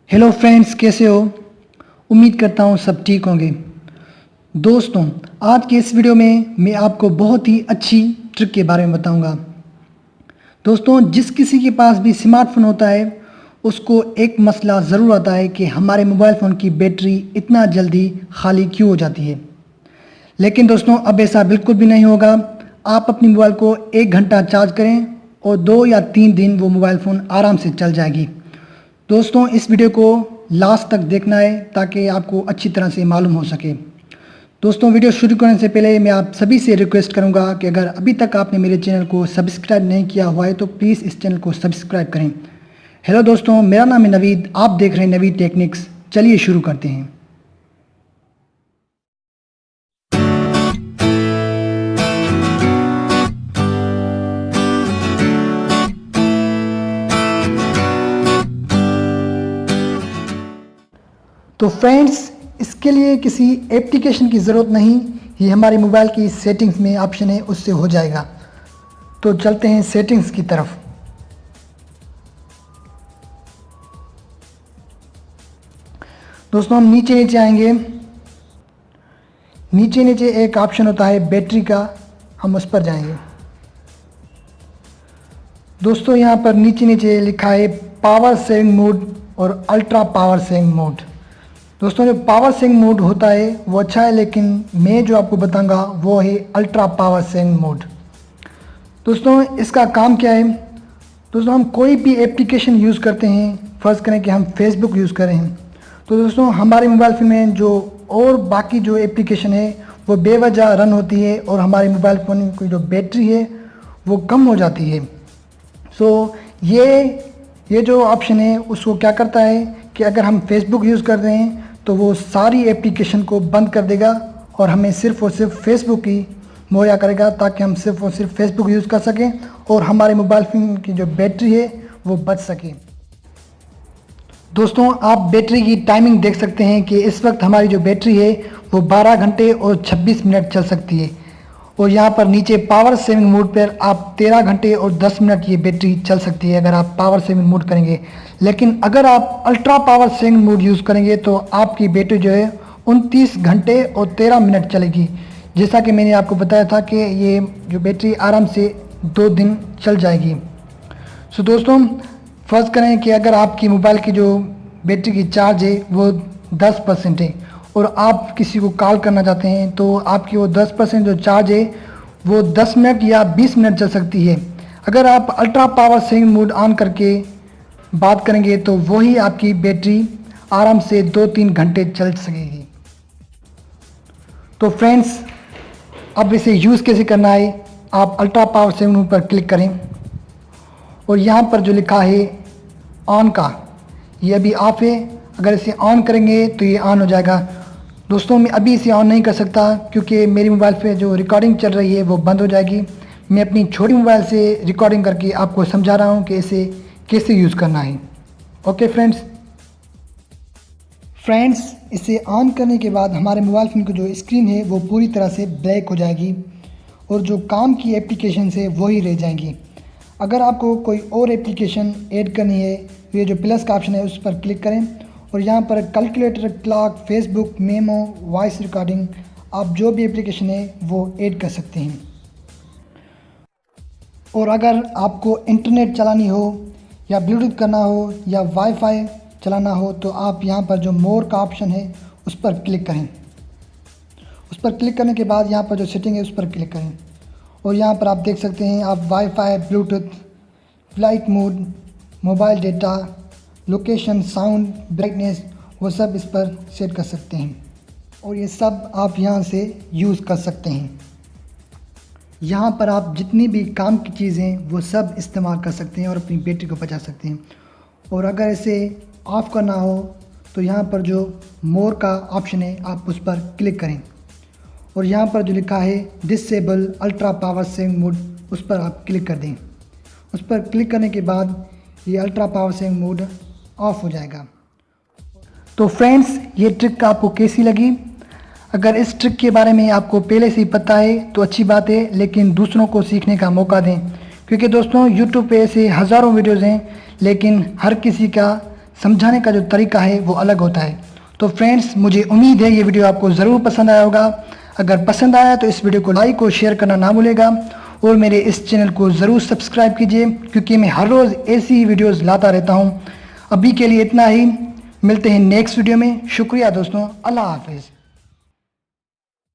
Hello friends, कैसे हो? उम्मीद करता हूँ सब ठीक होंगे। दोस्तों, आज के इस वीडियो में मैं आपको बहुत ही अच्छी ट्रिक के बारे में बताऊंगा। दोस्तों, जिस किसी के पास भी स्मार्टफोन होता है उसको एक मसला ज़रूर आता है कि हमारे मोबाइल फ़ोन की बैटरी इतना जल्दी खाली क्यों हो जाती है। लेकिन दोस्तों, अब ऐसा बिल्कुल भी नहीं होगा। आप अपनी मोबाइल को 1 घंटा चार्ज करें और 2 या 3 दिन वो मोबाइल फ़ोन आराम से चल जाएगी। दोस्तों, इस वीडियो को लास्ट तक देखना है ताकि आपको अच्छी तरह से मालूम हो सके। दोस्तों, वीडियो शुरू करने से पहले मैं आप सभी से रिक्वेस्ट करूंगा कि अगर अभी तक आपने मेरे चैनल को सब्सक्राइब नहीं किया हुआ है तो प्लीज़ इस चैनल को सब्सक्राइब करें। हेलो दोस्तों, मेरा नाम है नवीद, आप देख रहे हैं नवीद टेक्निक्स। चलिए शुरू करते हैं। तो फ्रेंड्स, इसके लिए किसी एप्लीकेशन की ज़रूरत नहीं, ये हमारे मोबाइल की सेटिंग्स में ऑप्शन है, उससे हो जाएगा। तो चलते हैं सेटिंग्स की तरफ। दोस्तों, हम नीचे नीचे आएंगे। नीचे नीचे एक ऑप्शन होता है बैटरी का, हम उस पर जाएंगे। दोस्तों, यहाँ पर नीचे नीचे लिखा है पावर सेविंग मोड और अल्ट्रा पावर सेविंग मोड। दोस्तों, जो पावर सेविंग मोड होता है वो अच्छा है, लेकिन मैं जो आपको बताऊंगा वो है अल्ट्रा पावर सेविंग मोड। दोस्तों, इसका काम क्या है? दोस्तों, हम कोई भी एप्लीकेशन यूज़ करते हैं, फ़र्ज़ करें कि हम फेसबुक यूज़ कर रहे हैं, तो दोस्तों हमारे मोबाइल फ़ोन में जो और बाकी जो एप्लीकेशन है वो बेवजह रन होती है और हमारे मोबाइल फ़ोन की जो बैटरी है वो कम हो जाती है। ये जो ऑप्शन है उसको क्या करता है कि अगर हम फेसबुक यूज़ कर रहे हैं तो वो सारी एप्लीकेशन को बंद कर देगा और हमें सिर्फ़ और सिर्फ फेसबुक ही मुहैया करेगा, ताकि हम सिर्फ़ और सिर्फ फेसबुक यूज़ कर सकें और हमारे मोबाइल फ़ोन की जो बैटरी है वो बच सके। दोस्तों, आप बैटरी की टाइमिंग देख सकते हैं कि इस वक्त हमारी जो बैटरी है वो 12 घंटे और 26 मिनट चल सकती है। और यहाँ पर नीचे पावर सेविंग मोड पर आप 13 घंटे और 10 मिनट ये बैटरी चल सकती है अगर आप पावर सेविंग मोड करेंगे। लेकिन अगर आप ultra power saving mode use करेंगे तो आपकी बैटरी जो है 29 घंटे और 13 मिनट चलेगी। जैसा कि मैंने आपको बताया था कि ये जो बैटरी आराम से 2 दिन चल जाएगी। सो दोस्तों, फ़र्ज़ करें कि अगर आपकी मोबाइल की जो बैटरी की चार्ज है वो 10% है और आप किसी को कॉल करना चाहते हैं तो आपकी वो 10% जो चार्ज है वो 10 मिनट या 20 मिनट चल सकती है। अगर आप ultra power saving mode on करके बात करेंगे तो वही आपकी बैटरी आराम से 2-3 घंटे चल सकेगी। तो फ्रेंड्स, अब इसे यूज़ कैसे करना है? आप अल्ट्रा पावर सेविंग मोड पर क्लिक करें और यहाँ पर जो लिखा है ऑन का, ये अभी ऑफ है। अगर इसे ऑन करेंगे तो ये ऑन हो जाएगा। दोस्तों, मैं अभी इसे ऑन नहीं कर सकता क्योंकि मेरी मोबाइल पे जो रिकॉर्डिंग चल रही है वो बंद हो जाएगी। मैं अपनी छोटी मोबाइल से रिकॉर्डिंग करके आपको समझा रहा हूँ कि इसे कैसे यूज़ करना है। ओके फ्रेंड्स, इसे ऑन करने के बाद हमारे मोबाइल फ़ोन की जो स्क्रीन है वो पूरी तरह से ब्लैक हो जाएगी और जो काम की एप्लीकेशन है वही रह जाएंगी। अगर आपको कोई और एप्लीकेशन ऐड करनी है तो ये जो प्लस का ऑप्शन है उस पर क्लिक करें और यहाँ पर calculator, clock, Facebook, memo, voice recording, आप जो भी एप्लीकेशन है वो ऐड कर सकते हैं। और अगर आपको इंटरनेट चलानी हो या ब्लूटूथ करना हो या वाईफाई चलाना हो तो आप यहाँ पर जो मोर का ऑप्शन है उस पर क्लिक करें। उस पर क्लिक करने के बाद यहाँ पर जो सेटिंग है उस पर क्लिक करें और यहाँ पर आप देख सकते हैं आप wifi, Bluetooth, flight mode, mobile data, location, sound, brightness, वो सब इस पर सेट कर सकते हैं और ये सब आप यहाँ से यूज़ कर सकते हैं। यहाँ पर आप जितनी भी काम की चीज़ें वो सब इस्तेमाल कर सकते हैं और अपनी बैटरी को बचा सकते हैं। और अगर इसे ऑफ़ करना हो तो यहाँ पर जो मोर का ऑप्शन है आप उस पर क्लिक करें और यहाँ पर जो लिखा है disable ultra power saving mode उस पर आप क्लिक कर दें। उस पर क्लिक करने के बाद ये ultra power saving mode of हो जाएगा। तो फ्रेंड्स, ये ट्रिक आपको कैसी लगी? अगर इस ट्रिक के बारे में आपको पहले से ही पता है तो अच्छी बात है, लेकिन दूसरों को सीखने का मौका दें, क्योंकि दोस्तों यूट्यूब पे ऐसे हज़ारों वीडियोज़ हैं लेकिन हर किसी का समझाने का जो तरीका है वो अलग होता है। तो फ्रेंड्स, मुझे उम्मीद है ये वीडियो आपको ज़रूर पसंद आया होगा। अगर पसंद आया तो इस वीडियो को लाइक और शेयर करना ना भूलेगा और मेरे इस चैनल को ज़रूर सब्सक्राइब कीजिए, क्योंकि मैं हर रोज़ ऐसी ही वीडियोज़ लाता रहता हूँ। अभी के लिए इतना ही, मिलते हैं नेक्स्ट वीडियो में। शुक्रिया दोस्तों, अल्लाह हाफिज़।